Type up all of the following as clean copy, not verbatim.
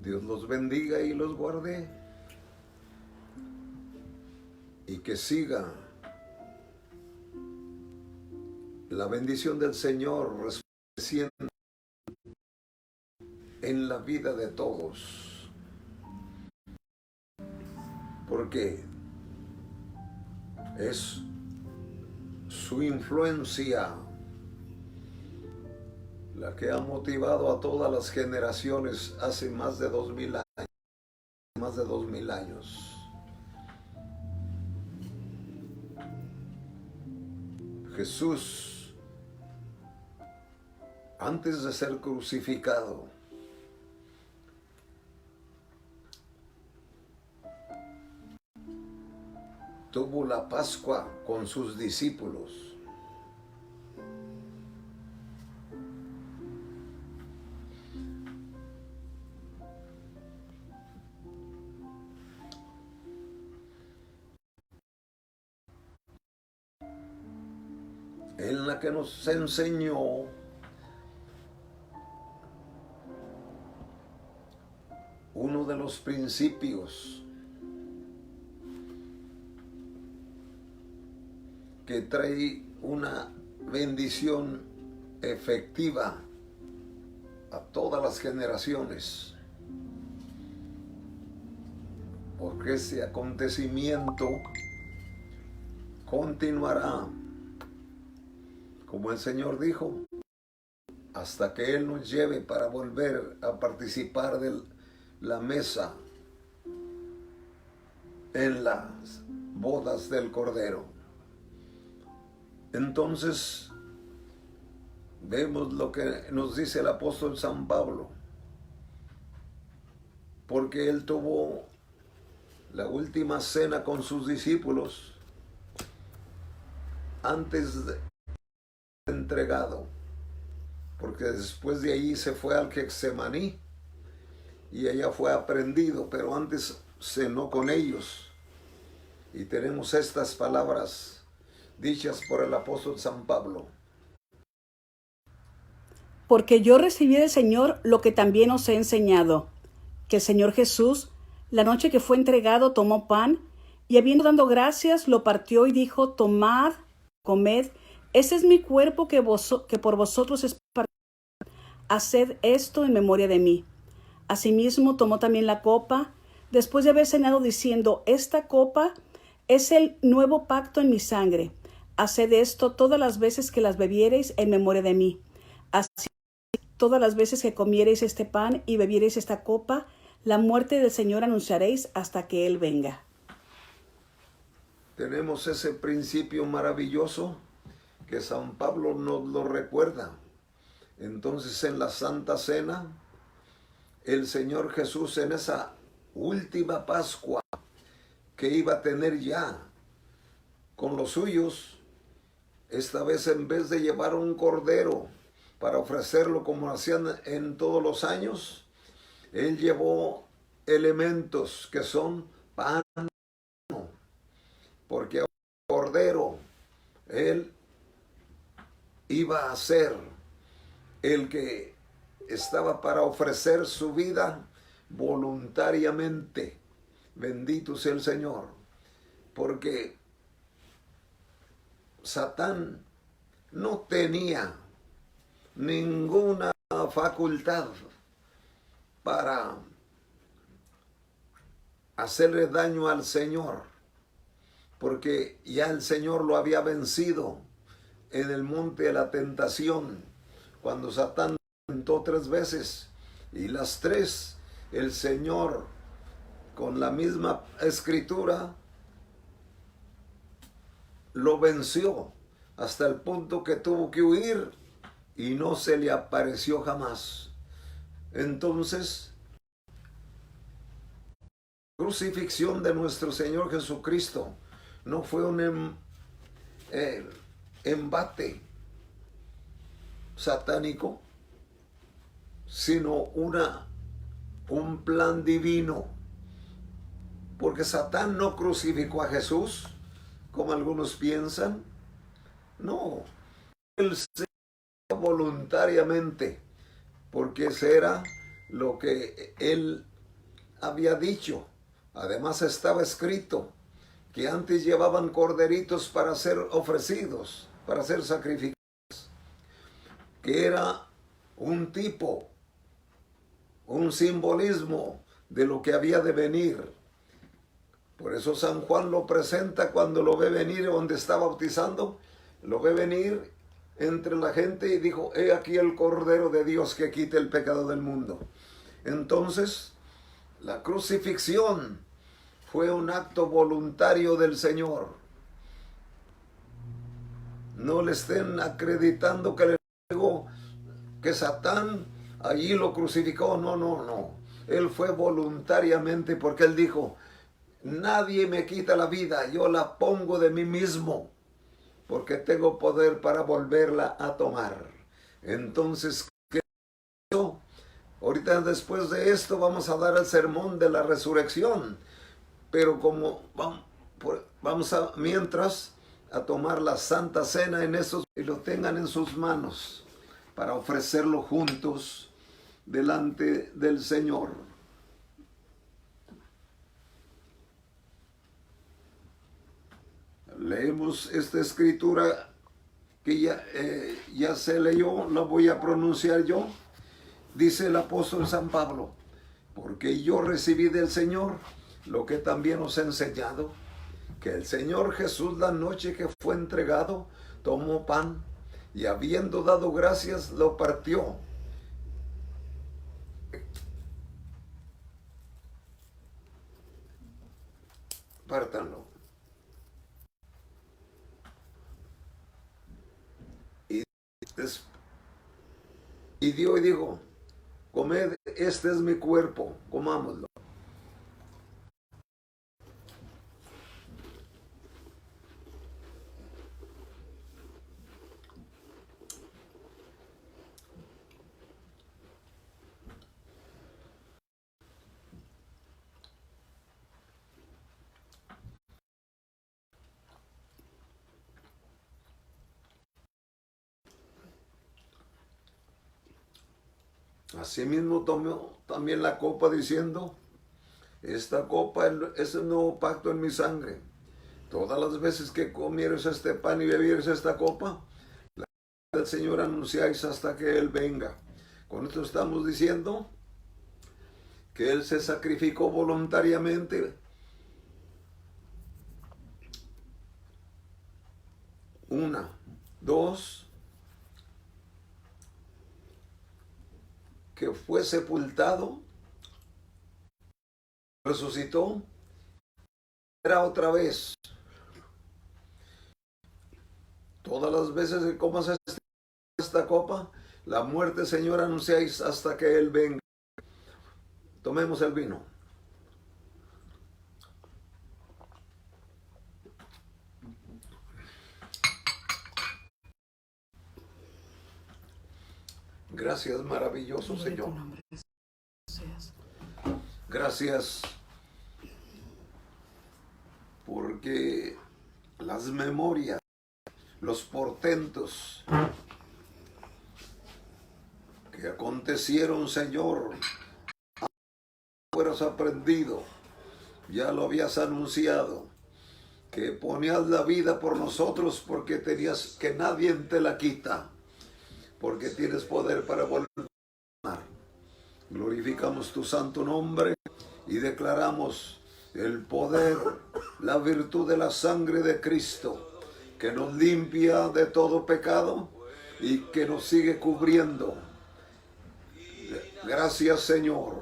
Dios los bendiga y los guarde, y que siga la bendición del Señor resplandeciendo en la vida de todos, porque es su influencia la que ha motivado a todas las generaciones hace más de 2000 años. Más de 2000 años. Jesús, antes de ser crucificado, tuvo la Pascua con sus discípulos. En la que nos enseñó uno de los principios que trae una bendición efectiva a todas las generaciones, porque ese acontecimiento continuará, como el Señor dijo, hasta que Él nos lleve para volver a participar de la mesa en las bodas del Cordero. Entonces, vemos lo que nos dice el apóstol San Pablo, porque él tuvo la última cena con sus discípulos antes de ser entregado, porque después de allí se fue al Getsemaní y allá fue aprendido, pero antes cenó con ellos. Y tenemos estas palabras dichas por el apóstol San Pablo. Porque yo recibí del Señor lo que también os he enseñado, que el Señor Jesús, la noche que fue entregado, tomó pan, y habiendo dado gracias, lo partió y dijo: tomad, comed, ese es mi cuerpo que por vosotros es partido. Haced esto en memoria de mí. Asimismo tomó también la copa, después de haber cenado, diciendo: esta copa es el nuevo pacto en mi sangre. Haced esto todas las veces que las bebiereis en memoria de mí. Así, todas las veces que comiereis este pan y bebiereis esta copa, la muerte del Señor anunciaréis hasta que Él venga. Tenemos ese principio maravilloso que San Pablo nos lo recuerda. Entonces, en la Santa Cena, el Señor Jesús, en esa última Pascua que iba a tener ya con los suyos, esta vez en vez de llevar un cordero para ofrecerlo como hacían en todos los años, Él llevó elementos que son pan, porque el cordero, Él iba a ser el que estaba para ofrecer su vida voluntariamente. Bendito sea el Señor, porque Satán no tenía ninguna facultad para hacerle daño al Señor, porque ya el Señor lo había vencido en el monte de la tentación, cuando Satán tentó 3 veces, y las 3 el Señor, con la misma escritura, lo venció hasta el punto que tuvo que huir y no se le apareció jamás. Entonces, la crucifixión de nuestro Señor Jesucristo no fue un embate satánico, sino un plan divino, porque Satán no crucificó a Jesús como algunos piensan. No, él se dio voluntariamente, porque ese era lo que él había dicho, además estaba escrito, que antes llevaban corderitos para ser ofrecidos, para ser sacrificados, que era un tipo, un simbolismo de lo que había de venir. Por eso San Juan lo presenta cuando lo ve venir, donde está bautizando, lo ve venir entre la gente y dijo, he aquí el Cordero de Dios que quita el pecado del mundo. Entonces, la crucifixión fue un acto voluntario del Señor. No le estén acreditando que Satán allí lo crucificó. No, no, no. Él fue voluntariamente, porque él dijo, nadie me quita la vida, yo la pongo de mí mismo, porque tengo poder para volverla a tomar. Entonces, ¿qué hizo? Ahorita después de esto vamos a dar el sermón de la resurrección, pero como vamos a, mientras, a tomar la Santa Cena en esos y lo tengan en sus manos para ofrecerlo juntos delante del Señor. Leemos esta escritura que ya se leyó, la voy a pronunciar yo. Dice el apóstol San Pablo, porque yo recibí del Señor lo que también os he enseñado, que el Señor Jesús la noche que fue entregado, tomó pan y habiendo dado gracias, lo partió. Pártanlo. Y dio y dijo, comed, este es mi cuerpo, comámoslo. Asimismo tomó también la copa diciendo, esta copa es el nuevo pacto en mi sangre. Todas las veces que comieres este pan y bebieres esta copa, la del Señor anunciáis hasta que Él venga. Con esto estamos diciendo que Él se sacrificó voluntariamente. Una, dos, que fue sepultado, resucitó, era otra vez. Todas las veces que comas esta copa, la muerte, Señor, anunciáis hasta que Él venga. Tomemos el vino. Gracias, maravilloso Señor. Gracias porque las memorias, los portentos que acontecieron, Señor, fueras aprendido, ya lo habías anunciado, que ponías la vida por nosotros porque tenías que nadie te la quita, porque tienes poder para volver a amar. Glorificamos tu santo nombre y declaramos el poder, la virtud de la sangre de Cristo, que nos limpia de todo pecado y que nos sigue cubriendo. Gracias, Señor.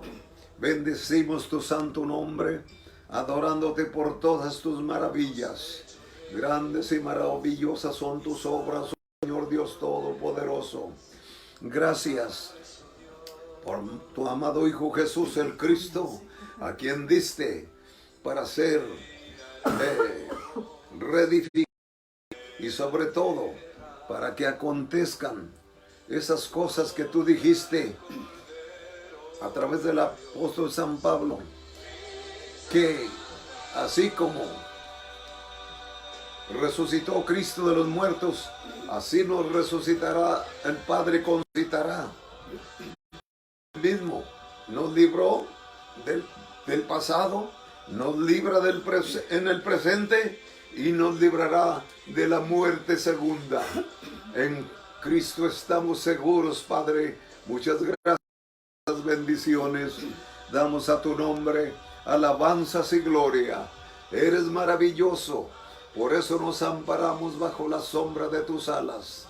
Bendecimos tu santo nombre, adorándote por todas tus maravillas. Grandes y maravillosas son tus obras, Señor Dios Todopoderoso. Gracias por tu amado Hijo Jesús el Cristo, a quien diste para ser reedificado y sobre todo para que acontezcan esas cosas que tú dijiste a través del apóstol San Pablo, que así como resucitó Cristo de los muertos, así nos resucitará el Padre, considerará. Él mismo nos libró del pasado, nos libra en el presente y nos librará de la muerte segunda. En Cristo estamos seguros, Padre. Muchas gracias, bendiciones. Damos a tu nombre alabanzas y gloria. Eres maravilloso. Por eso nos amparamos bajo la sombra de tus alas.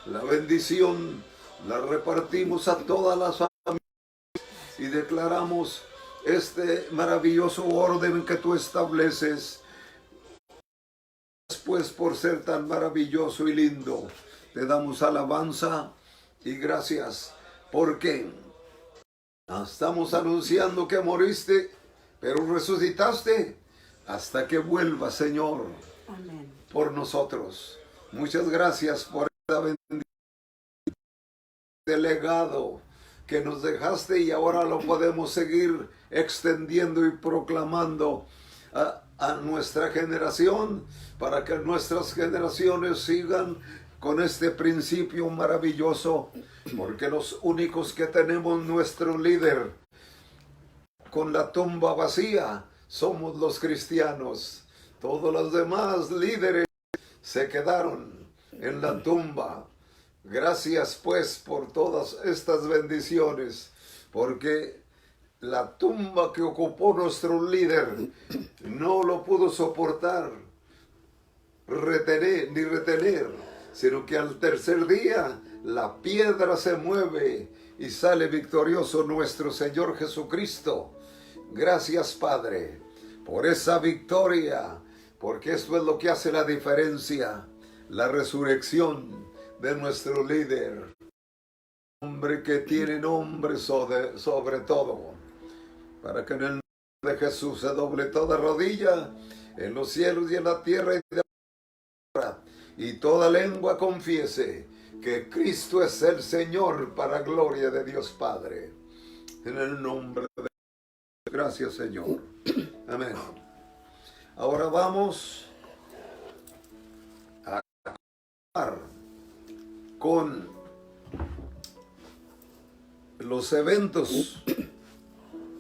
La bendición la repartimos a todas las familias y declaramos este maravilloso orden que tú estableces. Pues por ser tan maravilloso y lindo, te damos alabanza y gracias, porque estamos anunciando que moriste, pero resucitaste hasta que vuelvas, Señor. Amén. Por nosotros. Muchas gracias por esta bendición de legado que nos dejaste y ahora lo podemos seguir extendiendo y proclamando a nuestra generación, para que nuestras generaciones sigan con este principio maravilloso, porque los únicos que tenemos nuestro líder con la tumba vacía somos los cristianos. Todos los demás líderes se quedaron en la tumba. Gracias pues por todas estas bendiciones, porque la tumba que ocupó nuestro líder no lo pudo soportar, retener, sino que al tercer día la piedra se mueve y sale victorioso nuestro Señor Jesucristo. Gracias, Padre, por esa victoria, porque esto es lo que hace la diferencia, la resurrección de nuestro líder, hombre que tiene nombre sobre todo, para que en el nombre de Jesús se doble toda rodilla en los cielos y en la tierra y toda lengua confiese que Cristo es el Señor, para gloria de Dios Padre. En el nombre de Dios. Gracias, Señor. Amén. Ahora vamos a hablar con los eventos,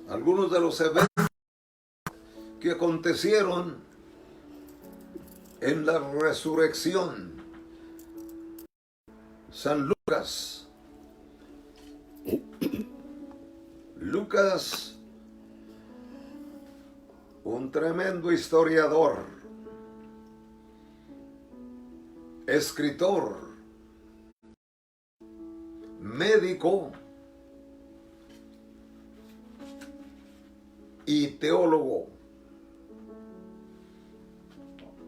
algunos de los eventos que acontecieron en la resurrección. San Lucas. Lucas, un tremendo historiador, escritor, médico y teólogo.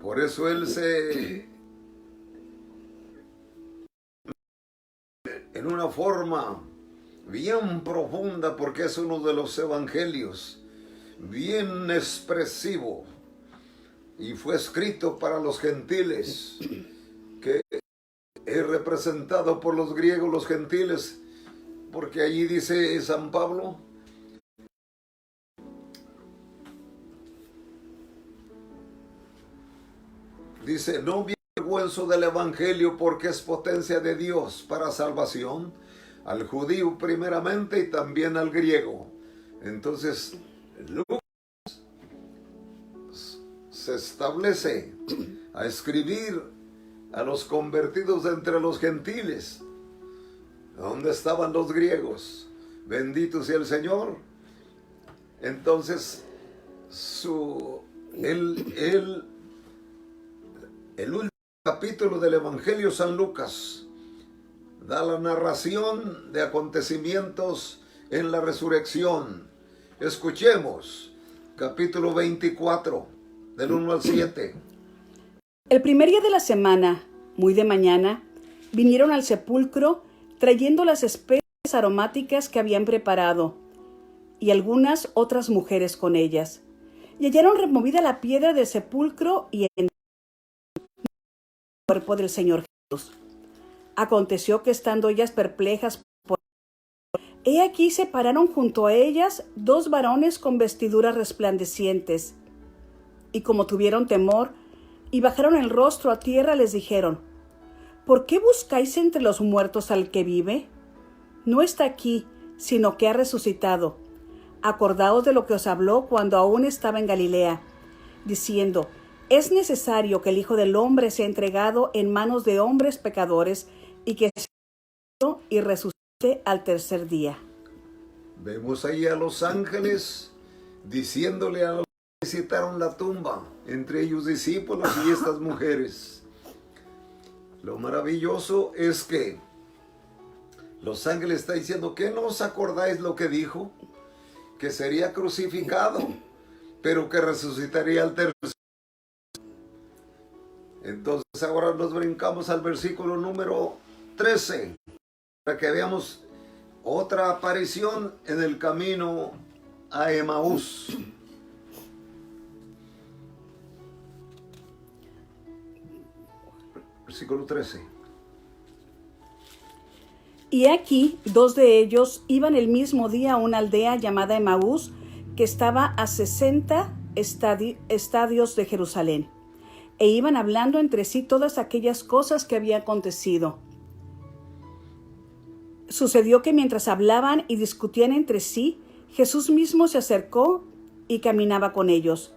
Por eso él en una forma bien profunda, porque es uno de los evangelios bien expresivo y fue escrito para los gentiles, que es representado por los griegos, los gentiles, porque allí dice San Pablo, dice: no me avergüenzo del evangelio, porque es potencia de Dios para salvación al judío primeramente y también al griego. Entonces Lucas se establece a escribir a los convertidos de entre los gentiles. ¿Dónde estaban los griegos? Bendito sea el Señor. Entonces el último capítulo del Evangelio San Lucas da la narración de acontecimientos en la resurrección. Escuchemos, capítulo 24, del 1 al 7. El primer día de la semana, muy de mañana, vinieron al sepulcro trayendo las especies aromáticas que habían preparado, y algunas otras mujeres con ellas. Y hallaron removida la piedra del sepulcro y en el cuerpo del Señor Jesús. Aconteció que estando ellas perplejas, he aquí se pararon junto a ellas dos varones con vestiduras resplandecientes, y como tuvieron temor y bajaron el rostro a tierra, les dijeron: ¿por qué buscáis entre los muertos al que vive? No está aquí, sino que ha resucitado. acordaos de lo que os habló cuando aún estaba en Galilea, diciendo, es necesario que el Hijo del Hombre sea entregado en manos de hombres pecadores y que sea muerto y resucite al tercer día. Vemos ahí a los ángeles diciéndole a los que visitaron la tumba, entre ellos discípulos y estas mujeres. Lo maravilloso es que los ángeles están diciendo, ¿qué no os acordáis lo que dijo? Que sería crucificado, pero que resucitaría al tercer día. Entonces ahora nos brincamos al versículo número 13, para que veamos otra aparición en el camino a Emaús. Versículo 13. Y aquí 2 de ellos iban el mismo día a una aldea llamada Emaús, que estaba a 60 estadios de Jerusalén, e iban hablando entre sí todas aquellas cosas que habían acontecido. Sucedió que mientras hablaban y discutían entre sí, Jesús mismo se acercó y caminaba con ellos.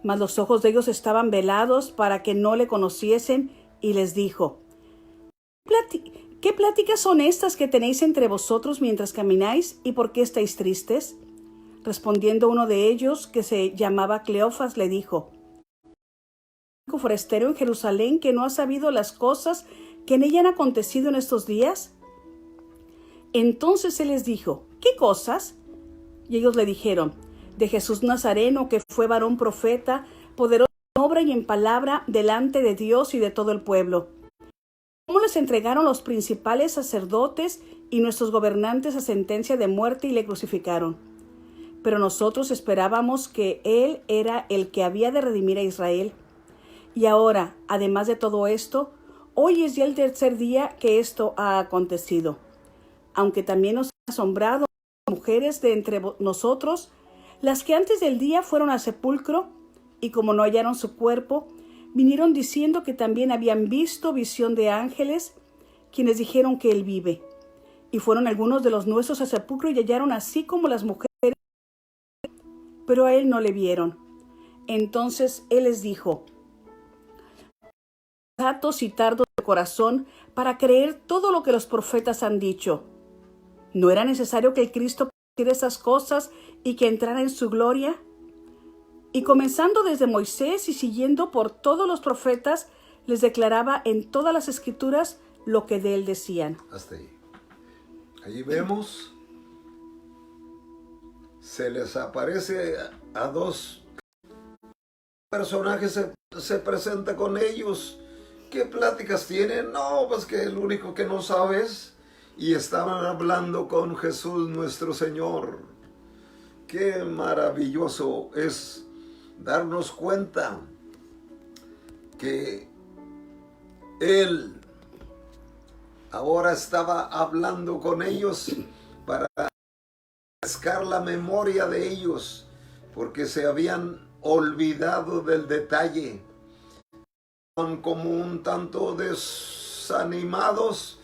Mas los ojos de ellos estaban velados para que no le conociesen, y les dijo, ¿qué pláticas son estas que tenéis entre vosotros mientras camináis, y por qué estáis tristes? Respondiendo uno de ellos, que se llamaba Cleofas, le dijo, ¿un forastero en Jerusalén que no ha sabido las cosas que en ella han acontecido en estos días? Entonces él les dijo, ¿qué cosas? Y ellos le dijeron, de Jesús Nazareno, que fue varón profeta, poderoso en obra y en palabra delante de Dios y de todo el pueblo. ¿Cómo les entregaron los principales sacerdotes y nuestros gobernantes a sentencia de muerte y le crucificaron? Pero nosotros esperábamos que él era el que había de redimir a Israel. Y ahora, además de todo esto, hoy es ya el tercer día que esto ha acontecido. Aunque también nos ha asombrado las mujeres de entre nosotros, las que antes del día fueron al sepulcro, y como no hallaron su cuerpo, vinieron diciendo que también habían visto visión de ángeles, quienes dijeron que él vive. Y fueron algunos de los nuestros al sepulcro y hallaron así como las mujeres, pero a él no le vieron. Entonces él les dijo, insensatos y tardos de corazón para creer todo lo que los profetas han dicho. ¿No era necesario que el Cristo padeciera esas cosas y que entrara en su gloria? Y comenzando desde Moisés y siguiendo por todos los profetas, les declaraba en todas las escrituras lo que de él decían. Hasta ahí. Allí vemos, se les aparece a 2 personajes, se presenta con ellos. ¿Qué pláticas tienen? No, pues que el único que no sabes. Y estaban hablando con Jesús nuestro Señor. Qué maravilloso es darnos cuenta que Él ahora estaba hablando con ellos para refrescar la memoria de ellos, porque se habían olvidado del detalle. Estaban como un tanto desanimados.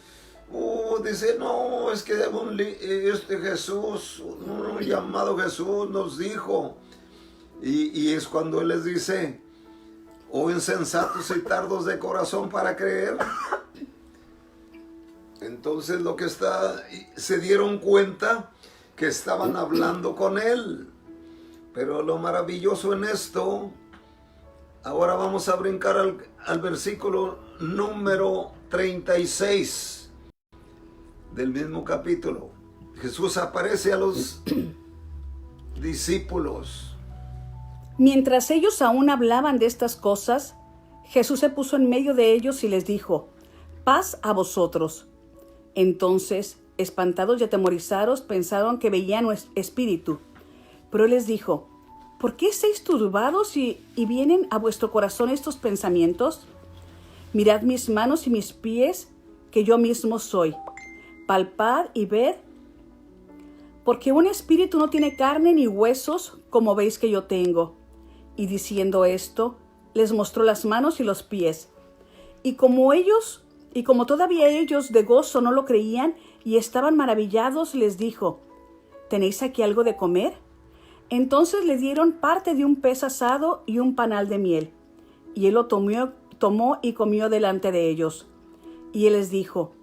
Dice, no, es que este Jesús, un llamado Jesús nos dijo. Y es cuando Él les dice, oh insensatos y tardos de corazón para creer. Entonces se dieron cuenta que estaban hablando con Él. Pero lo maravilloso en esto, ahora vamos a brincar al versículo número 36 del mismo capítulo. Jesús aparece a los discípulos. Mientras ellos aún hablaban de estas cosas, Jesús se puso en medio de ellos y les dijo, paz a vosotros. Entonces, espantados y atemorizados, pensaron que veían espíritu. Pero Él les dijo, ¿por qué estáis turbados y vienen a vuestro corazón estos pensamientos? Mirad mis manos y mis pies, que yo mismo soy. Palpad y ved, porque un espíritu no tiene carne ni huesos, como veis que yo tengo. Y diciendo esto, les mostró las manos y los pies. Y como todavía ellos de gozo no lo creían y estaban maravillados, les dijo, ¿tenéis aquí algo de comer? Entonces le dieron parte de un pez asado y un panal de miel. Y él lo tomó y comió delante de ellos. Y él les dijo: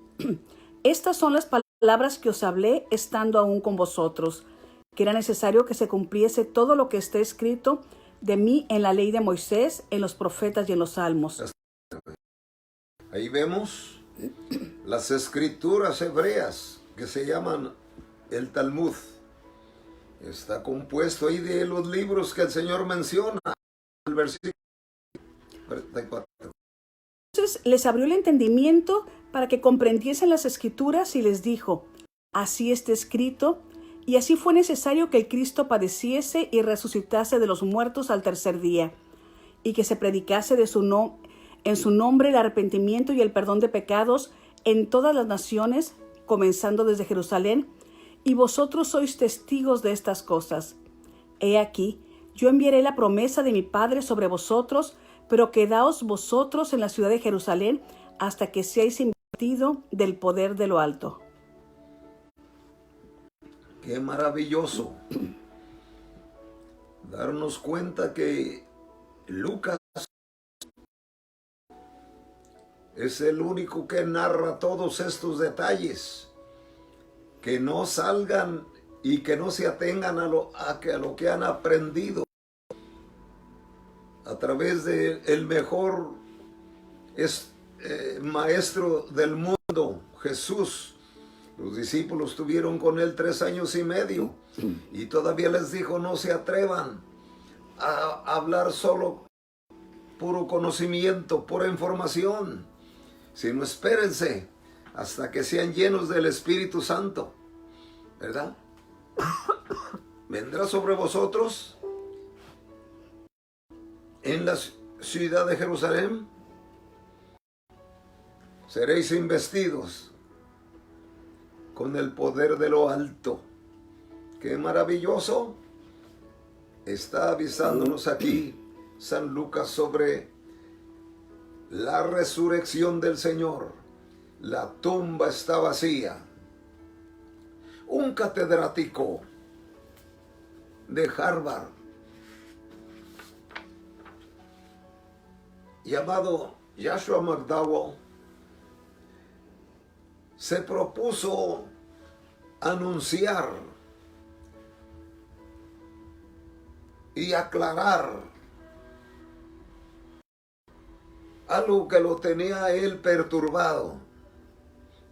Estas son las palabras que os hablé estando aún con vosotros, que era necesario que se cumpliese todo lo que está escrito de mí en la ley de Moisés, en los profetas y en los salmos. Ahí vemos las escrituras hebreas que se llaman el Talmud. Está compuesto ahí de los libros que el Señor menciona. El versículo 34. Entonces les abrió el entendimiento para que comprendiesen las escrituras y les dijo: Así está escrito, y así fue necesario que el Cristo padeciese y resucitase de los muertos al tercer día, y que se predicase en su nombre el arrepentimiento y el perdón de pecados en todas las naciones, comenzando desde Jerusalén, y vosotros sois testigos de estas cosas. He aquí, yo enviaré la promesa de mi Padre sobre vosotros, pero quedaos vosotros en la ciudad de Jerusalén hasta que seáis investidos del poder de lo alto. Qué maravilloso darnos cuenta que Lucas es el único que narra todos estos detalles, que no salgan y que no se atengan a lo que han aprendido a través de el mejor maestro del mundo, Jesús. Los discípulos estuvieron con él 3 años y medio y todavía les dijo: no se atrevan a hablar solo puro conocimiento, pura información, sino espérense hasta que sean llenos del Espíritu Santo, ¿verdad? Vendrá sobre vosotros en la ciudad de Jerusalén, seréis investidos con el poder de lo alto. ¡Qué maravilloso! Está avisándonos aquí San Lucas sobre la resurrección del Señor. La tumba está vacía. Un catedrático de Harvard llamado Joshua McDowell se propuso anunciar y aclarar algo que lo tenía a él perturbado,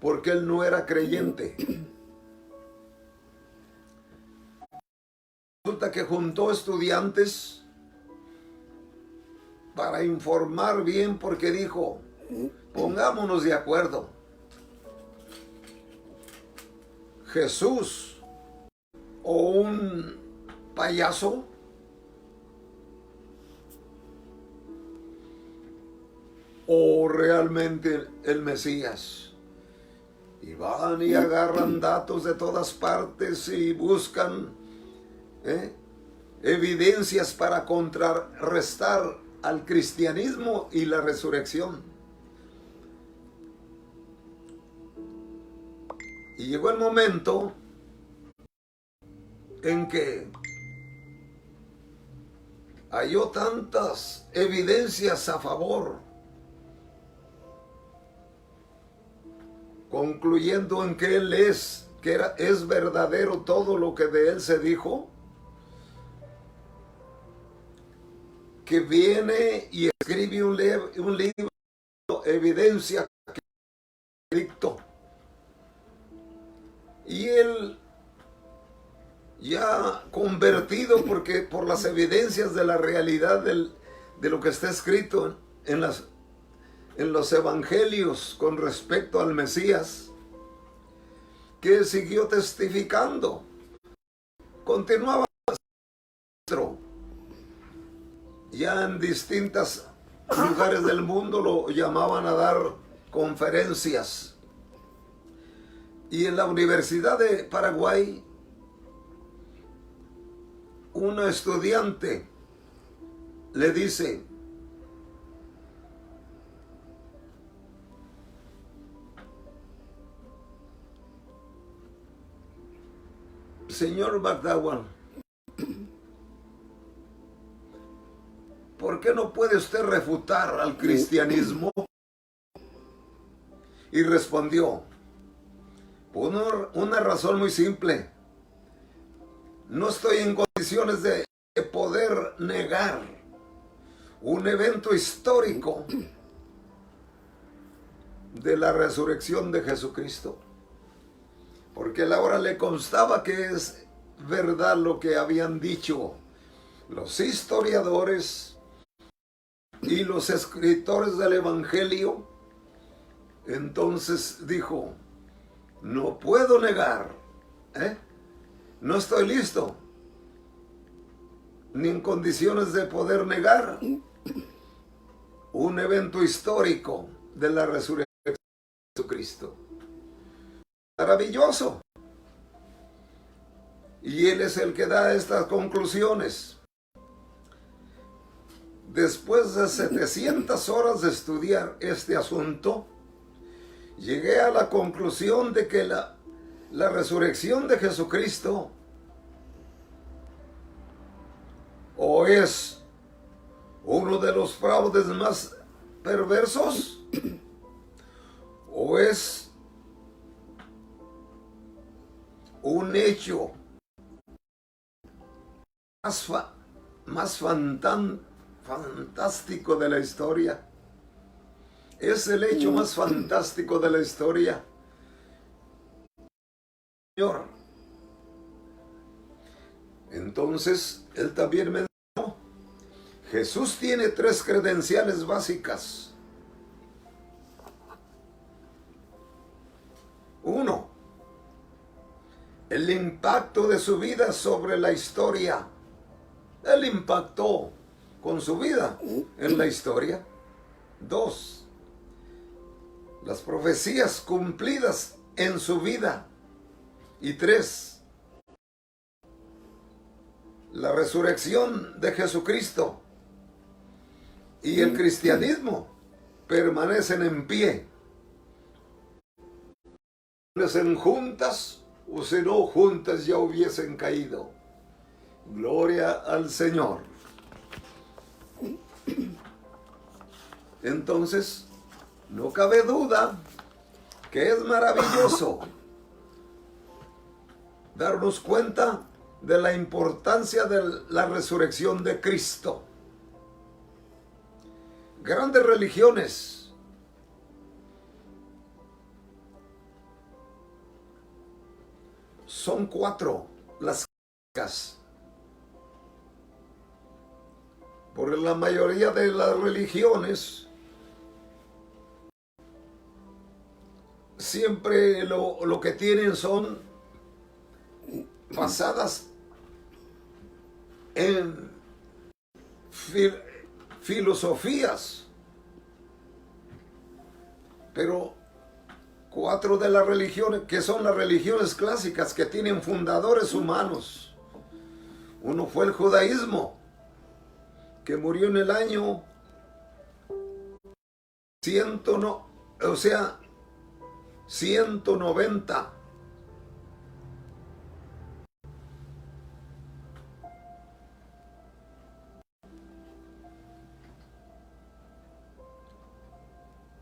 porque él no era creyente. Resulta que juntó estudiantes para informar bien, porque dijo: pongámonos de acuerdo. Jesús o un payaso, o realmente el Mesías. Y van y agarran datos de todas partes y buscan evidencias para contrarrestar al cristianismo y la resurrección. Y llegó el momento en que halló tantas evidencias a favor, concluyendo en que él es verdadero todo lo que de él se dijo, que viene y escribe un libro, evidencia que dictó. Y él, ya convertido por las evidencias de la realidad de lo que está escrito en los evangelios con respecto al Mesías, que siguió testificando, continuaba ya en distintos lugares del mundo lo llamaban a dar conferencias. Y en la Universidad de Paraguay, una estudiante le dice: señor McDowell, qué no puede usted refutar al cristianismo? Y respondió, por una razón muy simple. No estoy en condiciones de poder negar un evento histórico de la resurrección de Jesucristo. Porque a la hora le constaba que es verdad lo que habían dicho los historiadores y los escritores del Evangelio. Entonces dijo, no puedo negar, no estoy listo, ni en condiciones de poder negar un evento histórico de la resurrección de Jesucristo. Maravilloso. Y él es el que da estas conclusiones. Después de 700 horas de estudiar este asunto, llegué a la conclusión de que la resurrección de Jesucristo o es uno de los fraudes más perversos o es un hecho más fantástico de la historia. Es el hecho más fantástico de la historia. Señor. Entonces, él también me dijo, Jesús tiene 3 credenciales básicas. 1, el impacto de su vida sobre la historia. Él impactó con su vida en la historia. 2, las profecías cumplidas en su vida. Y 3, la resurrección de Jesucristo y el cristianismo permanecen en pie. Permanecen juntas, o si no, juntas ya hubiesen caído. Gloria al Señor. Entonces, no cabe duda que es maravilloso darnos cuenta de la importancia de la resurrección de Cristo. Grandes religiones son 4 las clásicas. Por la mayoría de las religiones siempre lo que tienen son basadas en filosofías, pero 4 de las religiones, que son las religiones clásicas, que tienen fundadores humanos. Uno fue el judaísmo, que murió en el año 190.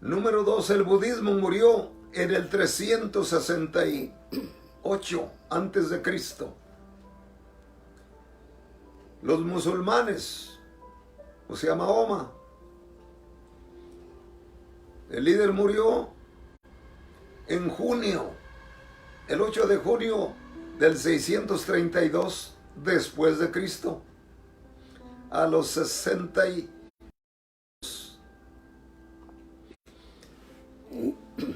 Número 2, el budismo murió en el 368 antes de Cristo. Los musulmanes, o sea, Mahoma, el líder murió en junio, el 8 de junio del 632 después de Cristo, a los 60.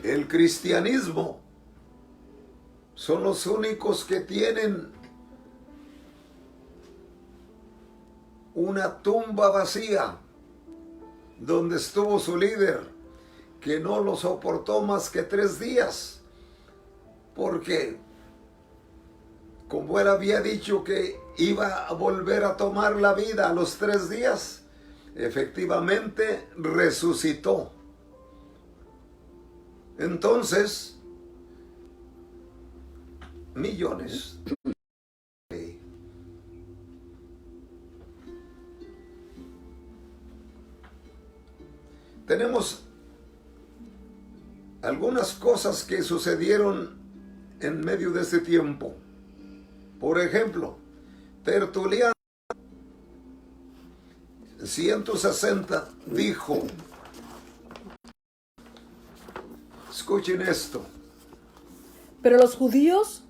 El cristianismo son los únicos que tienen una tumba vacía donde estuvo su líder, que no lo soportó más que 3 días, porque como él había dicho que iba a volver a tomar la vida a los 3 días, efectivamente resucitó. Entonces, millones. tenemos algunas cosas que sucedieron en medio de ese tiempo. Por ejemplo, Tertuliano 160 dijo, escuchen esto. Pero los judíos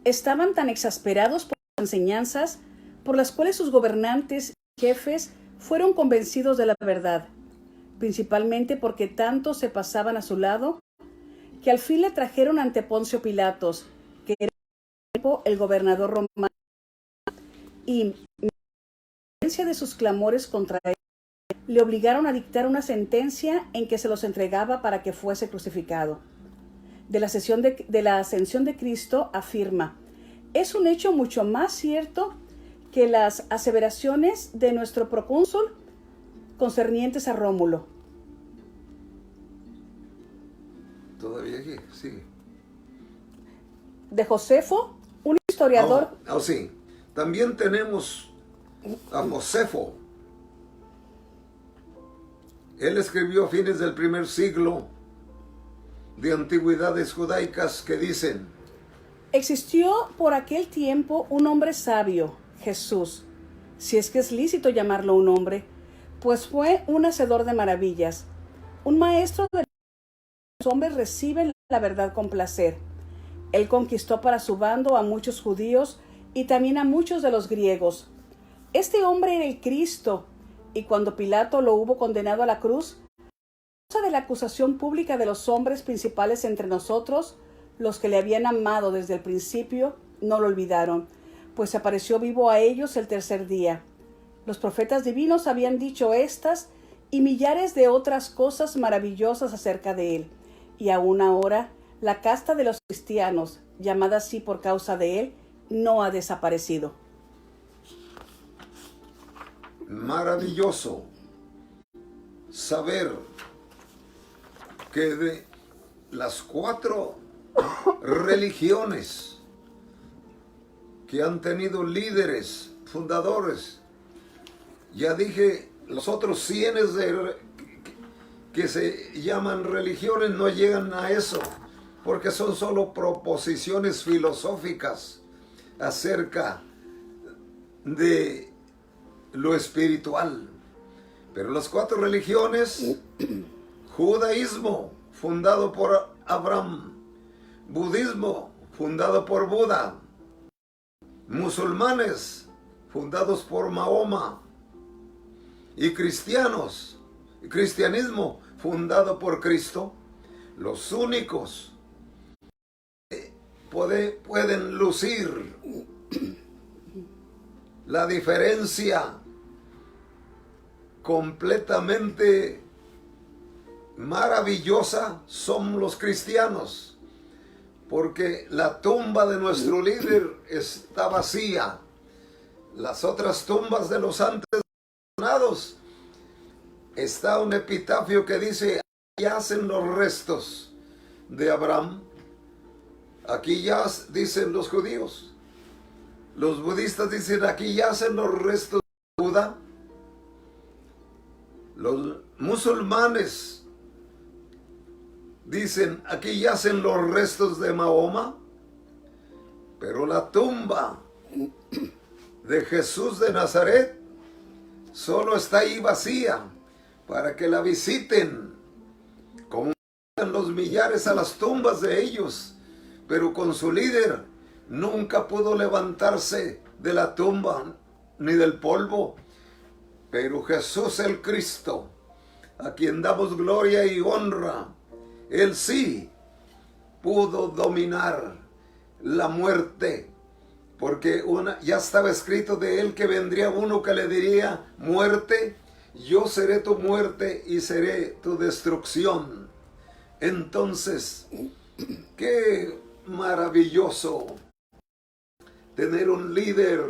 estaban tan exasperados por las enseñanzas por las cuales sus gobernantes y jefes fueron convencidos de la verdad, principalmente porque tanto se pasaban a su lado, que al fin le trajeron ante Poncio Pilatos, que era el gobernador romano, y en consecuencia de sus clamores contra él, le obligaron a dictar una sentencia en que se los entregaba para que fuese crucificado. De la ascensión de Cristo afirma, es un hecho mucho más cierto que las aseveraciones de nuestro procónsul concernientes a Rómulo. Todavía aquí, sí. De Josefo, un historiador. Sí. También tenemos a Josefo. Él escribió a fines del primer siglo de antigüedades judaicas que dicen: existió por aquel tiempo un hombre sabio, Jesús, si es que es lícito llamarlo un hombre, pues fue un hacedor de maravillas, un maestro de los hombres reciben la verdad con placer. Él conquistó para su bando a muchos judíos y también a muchos de los griegos. Este hombre era el Cristo, y cuando Pilato lo hubo condenado a la cruz, a causa de la acusación pública de los hombres principales entre nosotros, los que le habían amado desde el principio, no lo olvidaron, pues apareció vivo a ellos el tercer día. Los profetas divinos habían dicho estas y millares de otras cosas maravillosas acerca de él, y aún ahora la casta de los cristianos, llamada así por causa de él, no ha desaparecido. Maravilloso saber que de las 4 religiones que han tenido líderes, fundadores, ya dije, los otros 100 que se llaman religiones no llegan a eso, porque son solo proposiciones filosóficas acerca de lo espiritual. Pero las 4 religiones: judaísmo, fundado por Abraham; budismo, fundado por Buda; musulmanes, fundados por Mahoma; y cristianismo, fundado por Cristo. Los únicos que pueden lucir la diferencia completamente maravillosa son los cristianos, porque la tumba de nuestro líder está vacía. Las otras tumbas de los santos mencionados, está un epitafio que dice: aquí yacen los restos de Abraham. Aquí ya dicen los judíos. Los budistas dicen: aquí yacen los restos de Buda. Los musulmanes dicen: aquí yacen los restos de Mahoma. Pero la tumba de Jesús de Nazaret solo está ahí vacía, para que la visiten, como visitan los millares a las tumbas de ellos. Pero con su líder nunca pudo levantarse de la tumba ni del polvo. Pero Jesús el Cristo, a quien damos gloria y honra, él sí pudo dominar la muerte, porque ya estaba escrito de él que vendría uno que le diría: muerte, yo seré tu muerte y seré tu destrucción. Entonces, qué maravilloso tener un líder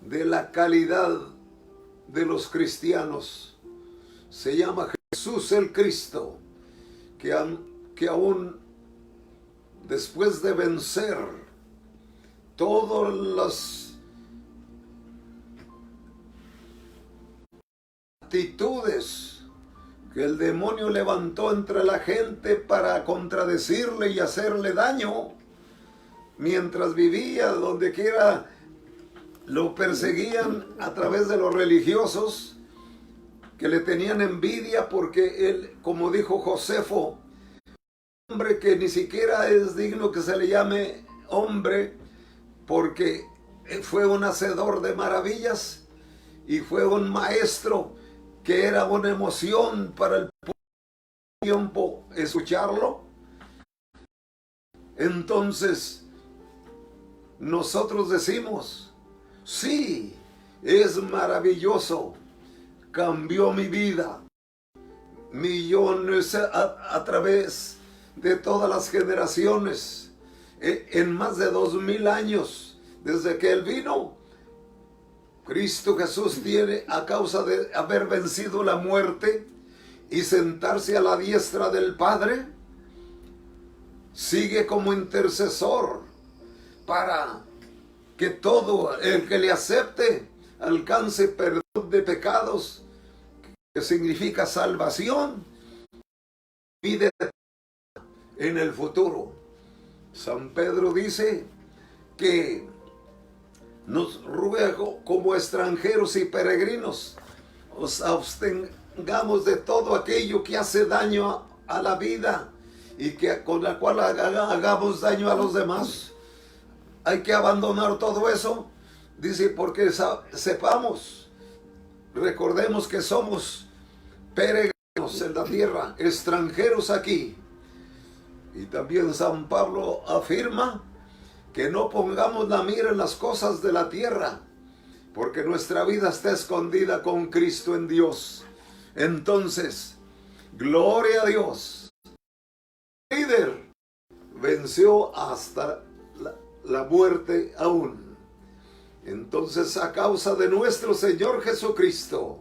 de la calidad de los cristianos. Se llama Jesús el Cristo, que aún después de vencer todas las actitudes que el demonio levantó entre la gente para contradecirle y hacerle daño, mientras vivía donde quiera lo perseguían a través de los religiosos que le tenían envidia porque él, como dijo Josefo, hombre que ni siquiera es digno que se le llame hombre, porque fue un hacedor de maravillas y fue un maestro que era una emoción para el tiempo escucharlo. Entonces nosotros decimos, sí, es maravilloso, cambió mi vida. Millones a través de todas las generaciones, en más de 2000 años desde que Él vino. Cristo Jesús tiene, a causa de haber vencido la muerte y sentarse a la diestra del Padre, sigue como intercesor para que todo el que le acepte alcance perdón de pecados, que significa salvación, vida en el futuro. San Pedro dice que nos ruega como extranjeros y peregrinos, os abstengamos de todo aquello que hace daño a la vida y que con la cual hagamos daño a los demás. Hay que abandonar todo eso, dice, porque sepamos, recordemos que somos peregrinos en la tierra, extranjeros aquí. Y también San Pablo afirma que no pongamos la mira en las cosas de la tierra, porque nuestra vida está escondida con Cristo en Dios. Entonces, gloria a Dios. El líder venció hasta la muerte aún. Entonces, a causa de nuestro Señor Jesucristo,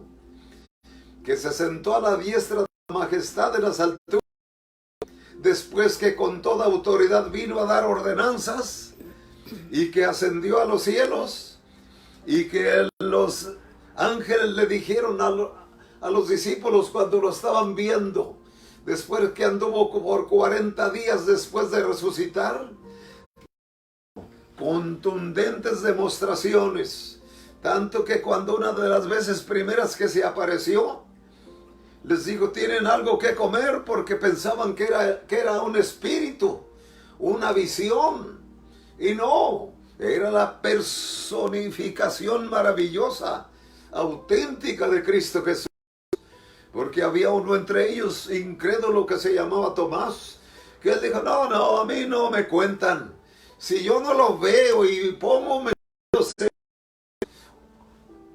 que se sentó a la diestra de la majestad de las alturas, después que con toda autoridad vino a dar ordenanzas, y que ascendió a los cielos, y que los ángeles le dijeron a los discípulos cuando lo estaban viendo, después que anduvo por 40 días después de resucitar, contundentes demostraciones, tanto que cuando una de las veces primeras que se apareció, les dijo, ¿tienen algo que comer? Porque pensaban que era un espíritu, una visión. Y no, era la personificación maravillosa, auténtica de Cristo Jesús. Porque había uno entre ellos, incrédulo, que se llamaba Tomás, que él dijo, no, a mí no me cuentan. Si yo no lo veo y pongo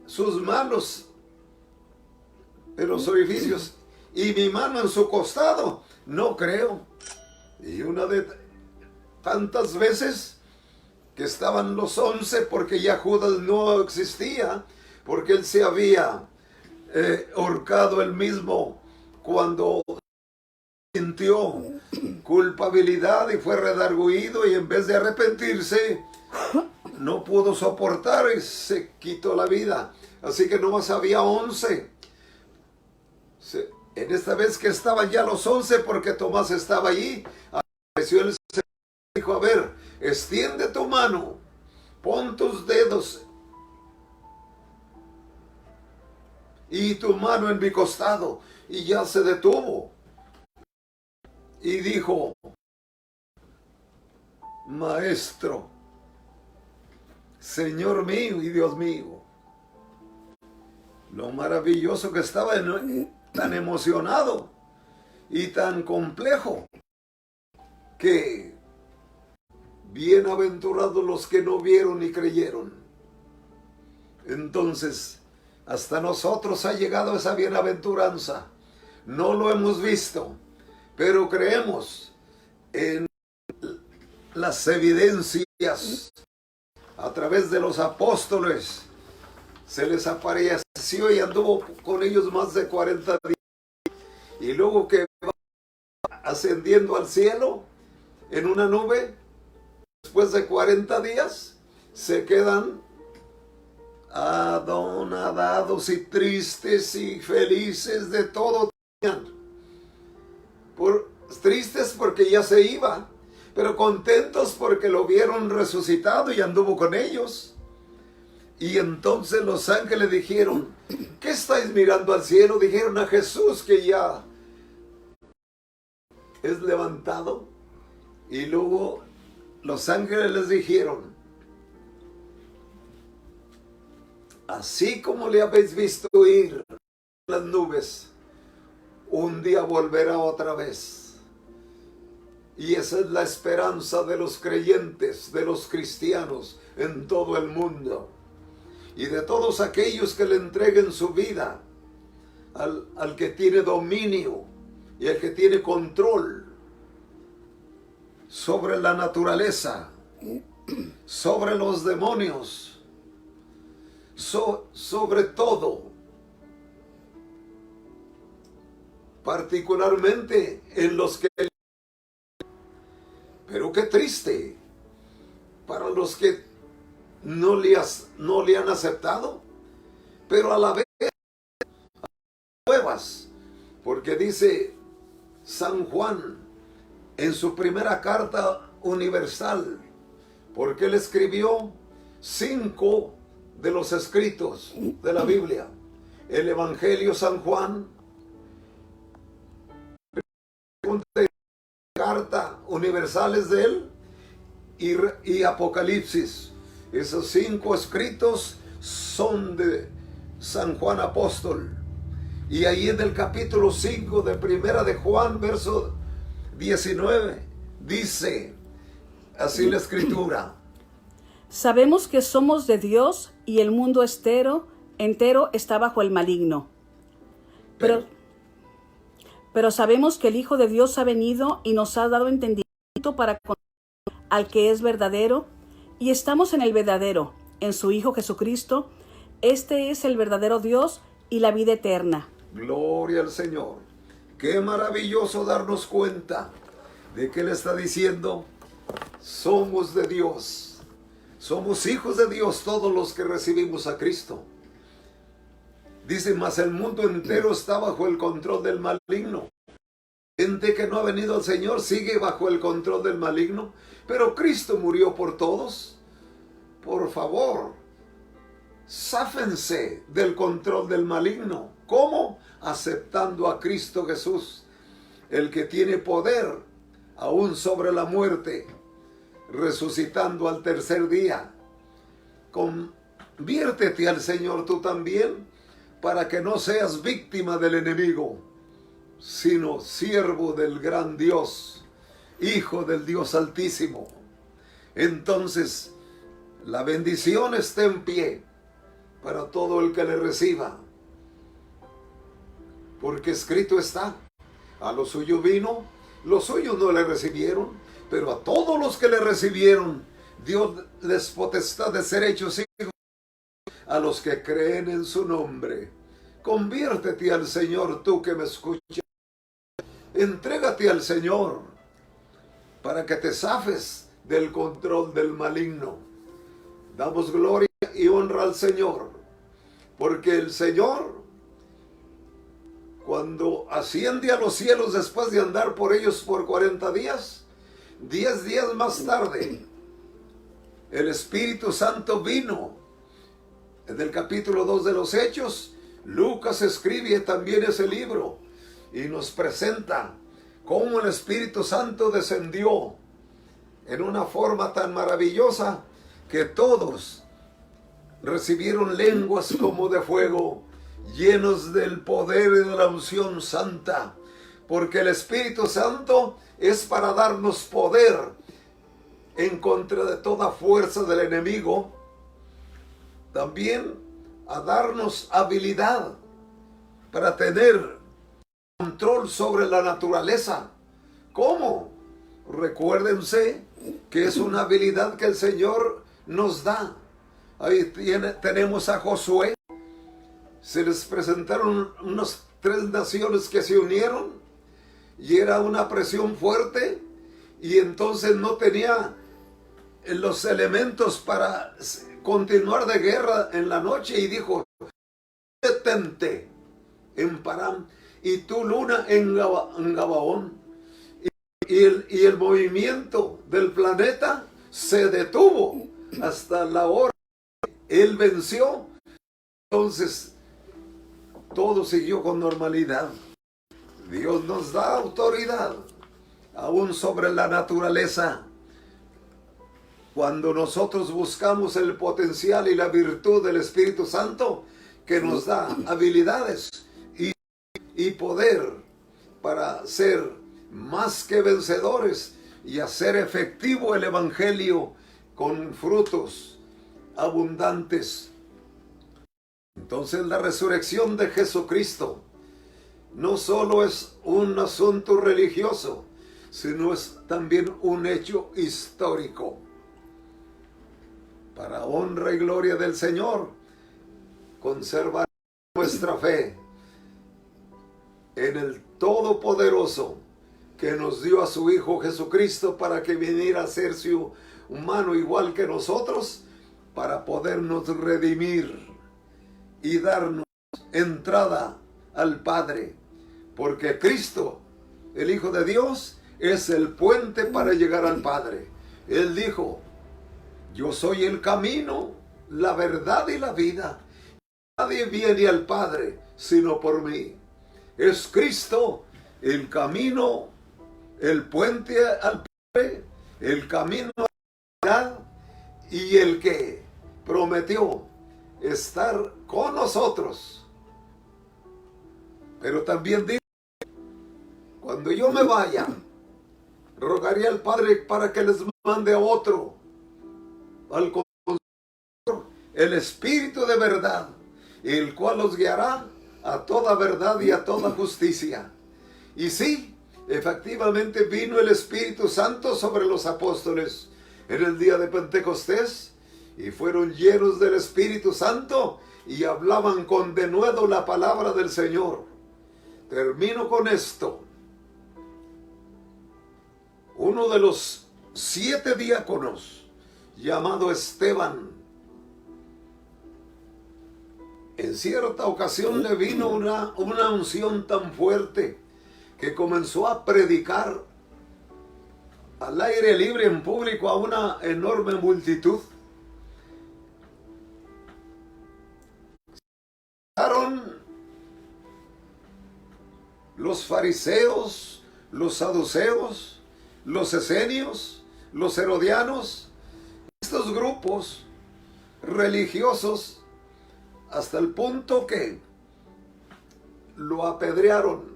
sus manos en los orificios y mi mano en su costado, no creo. Y una de tantas veces que estaban los 11, porque ya Judas no existía, porque él se había ahorcado él mismo cuando sintió culpabilidad y fue redarguido, y en vez de arrepentirse no pudo soportar y se quitó la vida. Así que nomás había 11. En esta vez que estaban ya los 11, porque Tomás estaba allí, apareció el Señor y dijo, a ver, extiende tu mano, pon tus dedos y tu mano en mi costado. Y ya se detuvo y dijo, Maestro, Señor mío y Dios mío. Lo maravilloso que estaba, tan emocionado y tan complejo, que bienaventurados los que no vieron ni creyeron. Entonces, hasta nosotros ha llegado esa bienaventuranza. No lo hemos visto, pero creemos en las evidencias. A través de los apóstoles se les apareció y anduvo con ellos más de 40 días. Y luego que va ascendiendo al cielo en una nube, después de 40 días, se quedan adonadados y tristes y felices de todo. Tristes porque ya se iba, pero contentos porque lo vieron resucitado y anduvo con ellos. Y entonces los ángeles dijeron, ¿qué estáis mirando al cielo? Dijeron a Jesús que ya es levantado. Y luego los ángeles les dijeron, así como le habéis visto ir en las nubes, un día volverá otra vez. Y esa es la esperanza de los creyentes, de los cristianos en todo el mundo. Y de todos aquellos que le entreguen su vida al que tiene dominio y al que tiene control sobre la naturaleza, sobre los demonios, sobre todo, particularmente en los que... Pero qué triste para los que no le han aceptado, pero a la vez nuevas, porque dice San Juan en su primera carta universal, porque él escribió 5 de los escritos de la Biblia: el Evangelio San Juan, carta universales de él y Apocalipsis. Esos 5 escritos son de San Juan Apóstol. Y ahí en el capítulo 5 de Primera de Juan, verso 19, dice así la escritura: sabemos que somos de Dios y el mundo entero está bajo el maligno. Pero sabemos que el Hijo de Dios ha venido y nos ha dado entendimiento para conocer al que es verdadero, y estamos en el verdadero, en su Hijo Jesucristo. Este es el verdadero Dios y la vida eterna. Gloria al Señor. Qué maravilloso darnos cuenta de que Él está diciendo, somos de Dios. Somos hijos de Dios todos los que recibimos a Cristo. Dice, mas el mundo entero está bajo el control del maligno. Gente que no ha venido al Señor sigue bajo el control del maligno, pero Cristo murió por todos. Por favor, záfense del control del maligno. ¿Cómo? Aceptando a Cristo Jesús, el que tiene poder aún sobre la muerte, resucitando al tercer día. Conviértete al Señor tú también, para que no seas víctima del enemigo, sino siervo del gran Dios, hijo del Dios Altísimo. Entonces, la bendición está en pie para todo el que le reciba, porque escrito está, a los suyos vino, los suyos no le recibieron, pero a todos los que le recibieron, Dios les potestad de ser hechos hijos, a los que creen en su nombre. Conviértete al Señor, tú que me escuchas. Entrégate al Señor para que te zafes del control del maligno. Damos gloria y honra al Señor, porque el Señor, cuando asciende a los cielos después de andar por ellos por 40 días, 10 días más tarde, el Espíritu Santo vino. En el capítulo 2 de los Hechos, Lucas escribe también ese libro y nos presenta cómo el Espíritu Santo descendió en una forma tan maravillosa que todos recibieron lenguas como de fuego, llenos del poder y de la unción santa, porque el Espíritu Santo es para darnos poder en contra de toda fuerza del enemigo, también a darnos habilidad para tener control sobre la naturaleza. ¿Cómo? Recuérdense que es una habilidad que el Señor nos da. Ahí tenemos a Josué. Se les presentaron unas 3 naciones que se unieron y era una presión fuerte, y entonces no tenía los elementos para continuar de guerra en la noche y dijo, detente en Param y tu luna en Gabaón. Y el movimiento del planeta se detuvo hasta la hora. Él venció. Entonces, todo siguió con normalidad. Dios nos da autoridad, aún sobre la naturaleza. Cuando nosotros buscamos el potencial y la virtud del Espíritu Santo, que nos da habilidades y poder para ser más que vencedores y hacer efectivo el Evangelio con frutos abundantes. Entonces la resurrección de Jesucristo no solo es un asunto religioso, sino es también un hecho histórico. Para honra y gloria del Señor, conservar nuestra fe en el Todopoderoso, que nos dio a su Hijo Jesucristo para que viniera a ser humano igual que nosotros, para podernos redimir y darnos entrada al Padre. Porque Cristo, el Hijo de Dios, es el puente para llegar al Padre. Él dijo, yo soy el camino, la verdad y la vida. Nadie viene al Padre sino por mí. Es Cristo el camino, el puente al Padre, el camino a la verdad y el que prometió estar con nosotros. Pero también dice, cuando yo me vaya, rogaría al Padre para que les mande a otro, al Consolador, el Espíritu de verdad, el cual los guiará a toda verdad y a toda justicia. Y sí, efectivamente vino el Espíritu Santo sobre los apóstoles en el día de Pentecostés y fueron llenos del Espíritu Santo y hablaban con denuedo la palabra del Señor. Termino con esto. Uno de los 7 diáconos, llamado Esteban, en cierta ocasión le vino una unción tan fuerte que comenzó a predicar al aire libre en público a una enorme multitud. Los fariseos, los saduceos, los esenios, los herodianos, estos grupos religiosos, hasta el punto que lo apedrearon.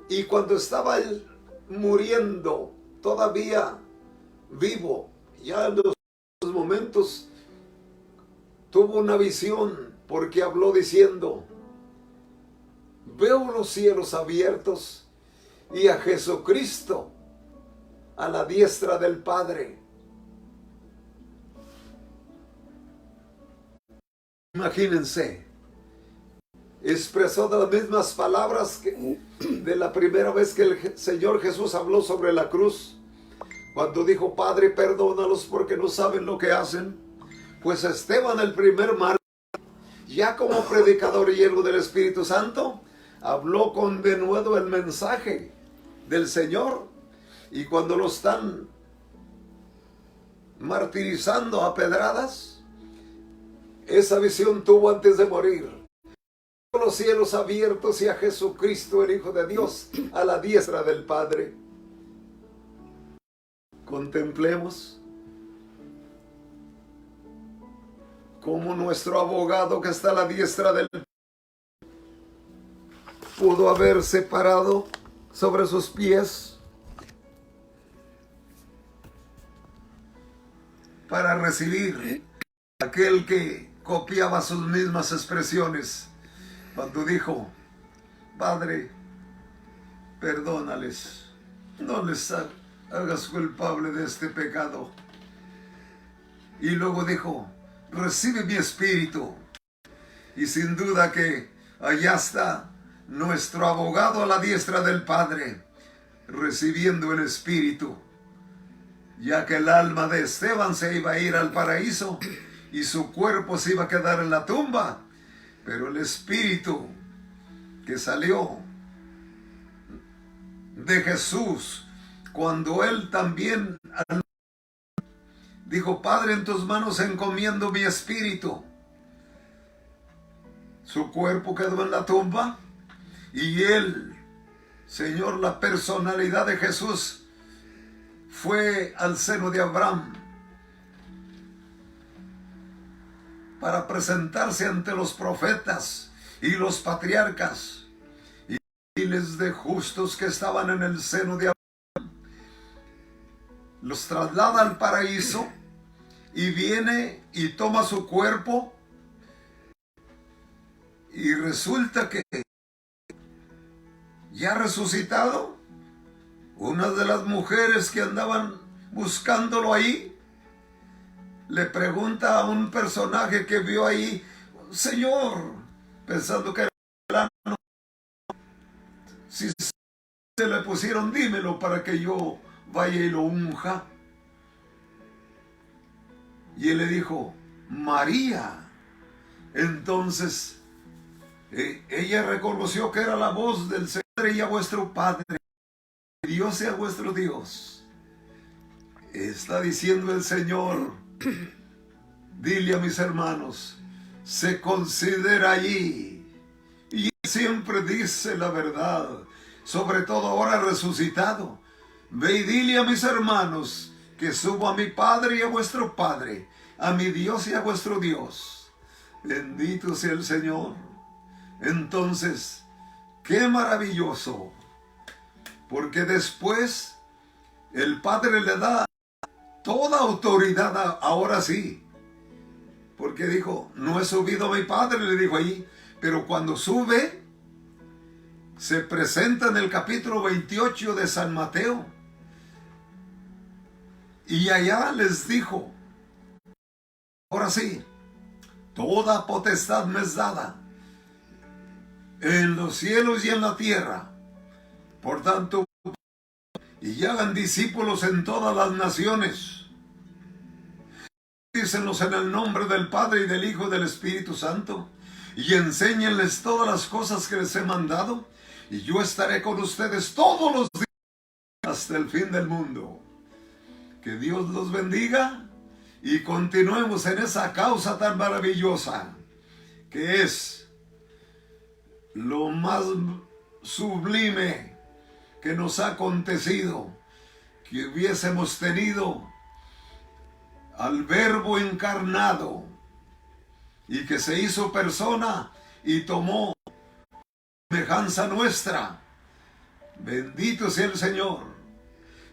Y cuando estaba él muriendo, todavía vivo, ya en los momentos, tuvo una visión, porque habló diciendo, veo los cielos abiertos y a Jesucristo a la diestra del Padre. Imagínense, expresó de las mismas palabras que de la primera vez que el Señor Jesús habló sobre la cruz, cuando dijo, Padre, perdónalos porque no saben lo que hacen. Pues Esteban, el primer mártir, ya como predicador lleno del Espíritu Santo, habló con denuedo el mensaje del Señor. Y cuando lo están martirizando a pedradas, esa visión tuvo antes de morir. Los cielos abiertos y a Jesucristo, el Hijo de Dios, a la diestra del Padre. Contemplemos cómo nuestro abogado que está a la diestra del Padre pudo haberse parado sobre sus pies para recibir aquel que copiaba sus mismas expresiones cuando dijo, Padre, perdónales, no les hagas culpable de este pecado. Y luego dijo, recibe mi espíritu. Y sin duda que allá está nuestro abogado a la diestra del Padre, recibiendo el espíritu ya que el alma de Esteban se iba a ir al paraíso y su cuerpo se iba a quedar en la tumba. Pero el espíritu que salió de Jesús, cuando él también dijo: Padre, en tus manos encomiendo mi espíritu, su cuerpo quedó en la tumba y él, Señor, la personalidad de Jesús, fue al seno de Abraham para presentarse ante los profetas y los patriarcas y miles de justos que estaban en el seno de Abraham. Los traslada al paraíso y viene y toma su cuerpo, y resulta que ya resucitado, una de las mujeres que andaban buscándolo ahí le pregunta a un personaje que vio ahí: Señor, pensando que era el si se le pusieron, dímelo para que yo vaya y lo unja. Y él le dijo: María. Entonces ella reconoció que era la voz del Señor: y a vuestro Padre, Dios sea vuestro Dios. Está diciendo el Señor: dile a mis hermanos, se considera allí. Y él siempre dice la verdad, sobre todo ahora resucitado. Ve y dile a mis hermanos que subo a mi Padre y a vuestro Padre, a mi Dios y a vuestro Dios. Bendito sea el Señor. Entonces, qué maravilloso, porque después el Padre le da toda autoridad ahora sí, porque dijo: no he subido a mi Padre, le dijo allí, pero cuando sube, se presenta en el capítulo 28 de San Mateo, y allá les dijo: ahora sí, toda potestad me es dada en los cielos y en la tierra. Por tanto, y hagan discípulos en todas las naciones, bautícenlos en el nombre del Padre y del Hijo y del Espíritu Santo, y enséñenles todas las cosas que les he mandado, y yo estaré con ustedes todos los días hasta el fin del mundo. Que Dios los bendiga y continuemos en esa causa tan maravillosa que es lo más sublime que nos ha acontecido, que hubiésemos tenido al Verbo encarnado y que se hizo persona y tomó semejanza nuestra. Bendito sea el Señor.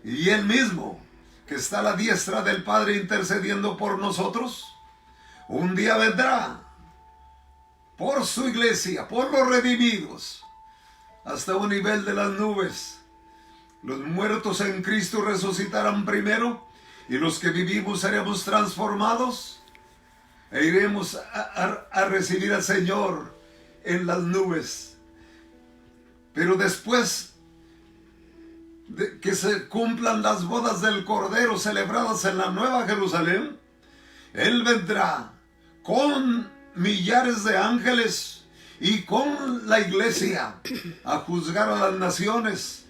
Y Él mismo, que está a la diestra del Padre intercediendo por nosotros, un día vendrá por su iglesia, por los redimidos, hasta un nivel de las nubes. Los muertos en Cristo resucitarán primero, y los que vivimos seremos transformados e iremos a recibir al Señor en las nubes. Pero después de que se cumplan las bodas del Cordero celebradas en la Nueva Jerusalén, Él vendrá con millares de ángeles y con la iglesia a juzgar a las naciones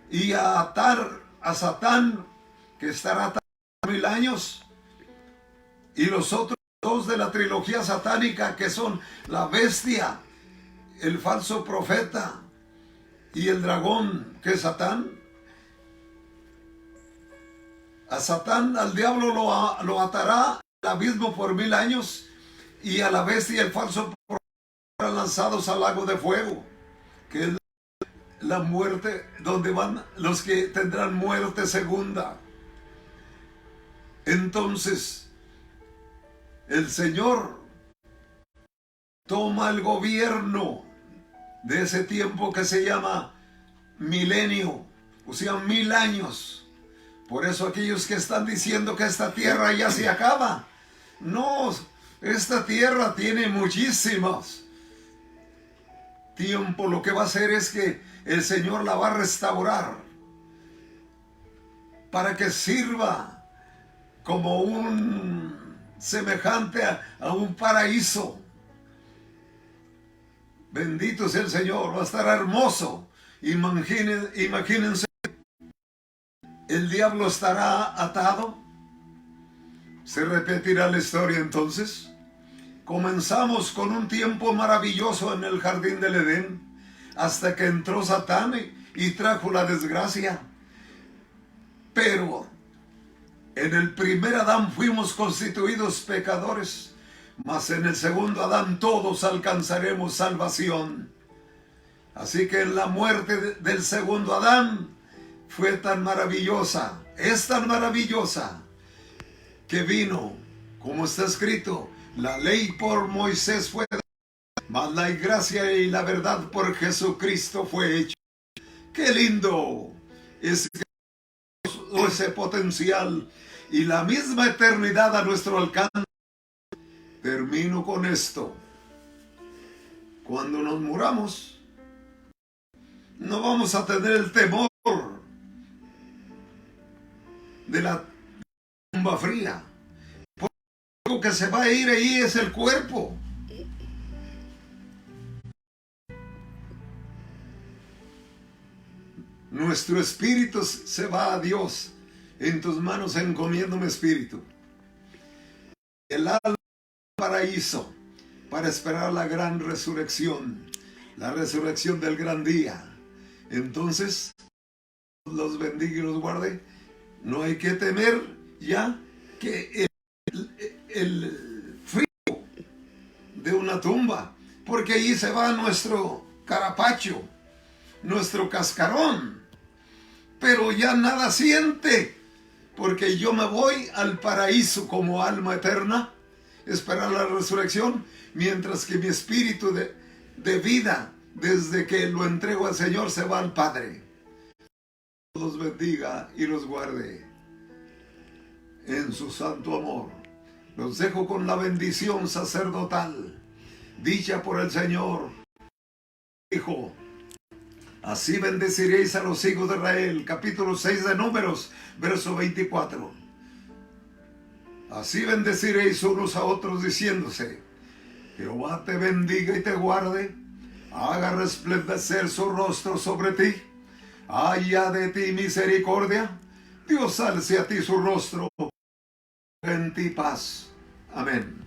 y a atar a Satán, que estará atado 1000 años, y los otros dos de la trilogía satánica, que son la bestia, el falso profeta y el dragón, que es Satán. A Satán, al diablo, lo atará al abismo por 1000 años, y a la bestia y el falso profeta serán lanzados al lago de fuego, que es la muerte, donde van los que tendrán muerte segunda. Entonces, el Señor toma el gobierno de ese tiempo que se llama milenio, o sea, 1000 años. Por eso aquellos que están diciendo que esta tierra ya se acaba, no, esta tierra tiene muchísimos tiempo. Lo que va a hacer es que el Señor la va a restaurar. para que sirva como un semejante a un paraíso. Bendito sea el Señor, va a estar hermoso. Imagínense, el diablo estará atado. Se repetirá la historia entonces. Comenzamos con un tiempo maravilloso en el jardín del Edén, hasta que entró Satán y trajo la desgracia. Pero en el primer Adán fuimos constituidos pecadores, mas en el segundo Adán todos alcanzaremos salvación. Así que en la muerte del segundo Adán fue tan maravillosa, es tan maravillosa, que vino, como está escrito, la ley por Moisés fue dada, mas la gracia y la verdad por Jesucristo fue hecha. ¡Qué lindo! Ese potencial y la misma eternidad a nuestro alcance. Termino con esto. Cuando nos muramos, no vamos a tener el temor de la tumba fría. Porque lo que se va a ir ahí es el cuerpo. Nuestro espíritu se va a Dios. En tus manos encomiendo mi espíritu. El alma paraíso para esperar la gran resurrección, la resurrección del gran día. Entonces, los bendiga y los guarde. No hay que temer ya que el frío de una tumba, porque allí se va nuestro carapacho, nuestro cascarón, pero ya nada siente, porque yo me voy al paraíso como alma eterna, esperar la resurrección, mientras que mi espíritu de vida, desde que lo entrego al Señor, se va al Padre. Los bendiga y los guarde en su santo amor. Los dejo con la bendición sacerdotal, dicha por el Señor. Dijo: así bendeciréis a los hijos de Israel. Capítulo 6 de Números, verso 24. Así bendeciréis unos a otros, diciéndose: Jehová te bendiga y te guarde, haga resplandecer su rostro sobre ti, haya de ti misericordia, Dios alce a ti su rostro, en ti paz. Amén.